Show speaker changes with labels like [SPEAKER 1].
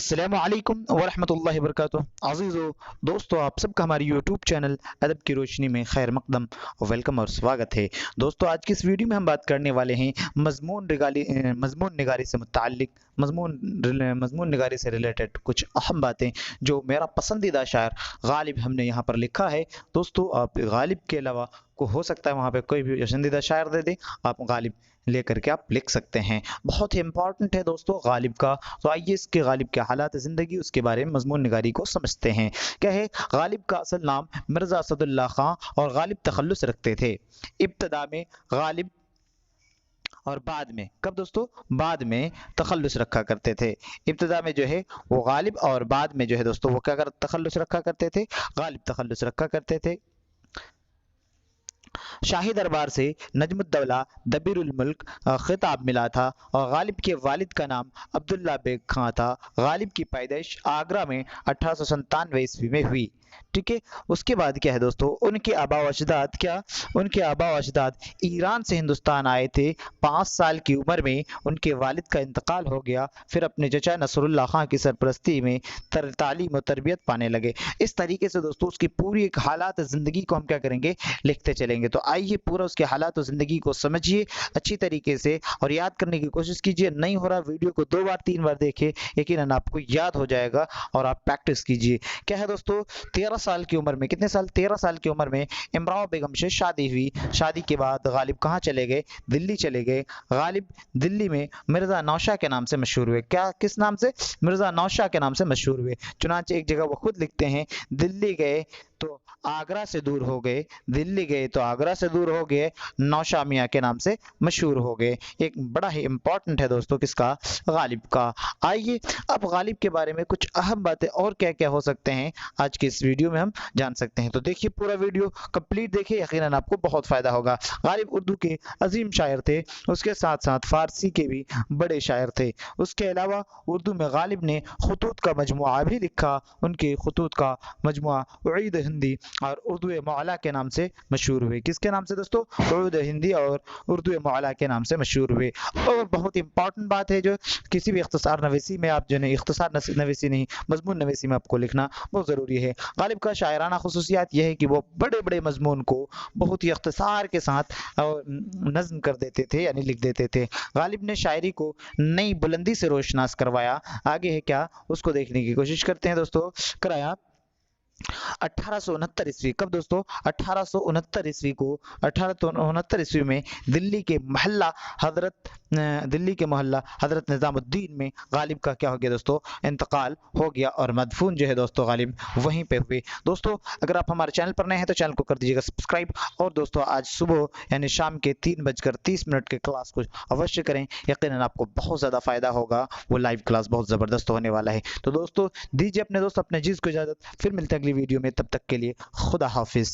[SPEAKER 1] السلام علیکم ورحمۃ اللہ وبرکاتہ۔ عزیزو دوستو، آپ سب کا ہماری یوٹیوب چینل ادب کی روشنی میں خیر مقدم ویلکم اور سواگت ہے۔ دوستو، آج کی اس ویڈیو میں ہم بات کرنے والے ہیں مضمون نگاری سے متعلق مضمون نگاری سے ریلیٹڈ کچھ اہم باتیں جو میرا پسندیدہ شاعر غالب ہم نے یہاں پر لکھا ہے۔ دوستو، آپ غالب کے علاوہ کو ہو سکتا ہے وہاں پہ کوئی بھی پسندیدہ شاعر دے دیں، آپ غالب لے کر کے آپ لکھ سکتے ہیں۔ بہت ہی امپورٹنٹ ہے دوستو غالب کا، تو آئیے اس کے غالب کے حالات زندگی اس کے بارے میں مضمون نگاری کو سمجھتے ہیں۔ کیا ہے؟ غالب کا اصل نام مرزا اسد اللہ خان اور غالب تخلص رکھتے تھے۔ ابتدا میں غالب اور بعد میں کب دوستو؟ بعد میں تخلص رکھا کرتے تھے۔ ابتدا میں جو ہے وہ غالب اور بعد میں جو ہے دوستو وہ کیا تخلص رکھا کرتے تھے؟ غالب تخلص رکھا کرتے تھے۔ شاہی دربار سے نجم الدولہ دبیر الملک خطاب ملا تھا اور غالب کے والد کا نام عبداللہ بیگ خان تھا۔ غالب کی پیدائش آگرہ میں 1897 میں ہوئی۔ ٹھیک ہے، اس کے بعد کیا ہے دوستو، ان کے آبا و اجداد ایران سے ہندوستان آئے تھے۔ 5 سال کی عمر میں ان کے والد کا انتقال ہو گیا، پھر اپنے چچا نصر اللہ خان کی سرپرستی میں تعلیم و تربیت پانے لگے۔ اس طریقے سے دوستو اس کی پوری ایک حالات زندگی کو ہم کیا کریں گے؟ لکھتے چلیں گے۔ تو آئیے پورا اس کے حالات و زندگی کو سمجھیے اچھی طریقے سے اور یاد کرنے کی کوشش کیجیے۔ نہیں ہو رہا ویڈیو کو 2 بار 3 بار دیکھیں، یقیناً آپ کو یاد ہو جائے گا اور آپ پریکٹس کیجیے۔ کیا ہے دوستو، 13 سال کی عمر میں، کتنے سال؟ 13 سال کی عمر میں امراؤ بیگم سے شادی ہوئی۔ شادی کے بعد غالب کہاں چلے گئے؟ دلی چلے گئے۔ غالب دلی میں مرزا نوشاہ کے نام سے مشہور ہوئے۔ کیا؟ کس نام سے؟ مرزا نوشاہ کے نام سے مشہور ہوئے۔ چنانچہ ایک جگہ وہ خود لکھتے ہیں، دلی گئے تو آگرہ سے دور ہو گئے، دلی گئے تو آگرہ سے دور ہو گئے، نوشاہ میاں کے نام سے مشہور ہو گئے۔ ایک بڑا ہی امپورٹنٹ ہے دوستو کس کا؟ غالب کا۔ آئیے اب غالب کے بارے میں کچھ اہم باتیں اور کیا کیا ہو سکتے ہیں آج کی اس ویڈیو میں ہم جان سکتے ہیں۔ تو دیکھیے پورا ویڈیو کمپلیٹ دیکھیے، یقیناً آپ کو بہت فائدہ ہوگا۔ غالب اردو کے عظیم شاعر تھے، اس کے ساتھ ساتھ فارسی کے بھی بڑے شاعر تھے۔ اس کے علاوہ اردو میں غالب نے خطوط کا مجموعہ بھی لکھا۔ ان کے خطوط کا مجموعہ عید ہندی اور اردو معلیٰ کے نام سے مشہور ہوئے۔ کس کے نام سے دوستو؟ عید ہندی اور اردو معلیٰ کے نام سے مشہور ہوئے۔ اور بہت امپورٹنٹ بات ہے جو کسی بھی اختصار نویسی میں آپ جو ہے اختصار نویسی نہیں، مضمون نویسی میں آپ کو لکھنا بہت ضروری ہے۔ غالب کا شاعرانہ خصوصیات یہ ہے کہ وہ بڑے بڑے مضمون کو بہت ہی اختصار کے ساتھ نظم کر دیتے تھے، یعنی لکھ دیتے تھے۔ غالب نے شاعری کو نئی بلندی سے روشناس کروایا۔ آگے ہے کیا، اس کو دیکھنے کی کوشش کرتے ہیں دوستو۔ کرایا 1869 عیسوی، کب دوستو؟ 1869 عیسوی کو 1869 عیسوی میں دلی کے محلہ حضرت نظام الدین میں غالب کا کیا ہو گیا دوستو؟ انتقال ہو گیا اور مدفون جو ہے دوستو غالب وہیں پہ ہوئے۔ دوستو اگر آپ ہمارے چینل پر نئے ہیں تو چینل کو کر دیجیے گا سبسکرائب، اور دوستو آج صبح یعنی شام کے 3:30 کے کلاس کو اوشیہ کریں، یقیناً آپ کو بہت زیادہ فائدہ ہوگا۔ وہ لائیو کلاس بہت زبردست ہونے والا ہے۔ تو دوستو دیجیے اپنے جیز کو اجازت، پھر ملتے ہیں اگلی ویڈیو میں، تب تک کے لیے خدا حافظ۔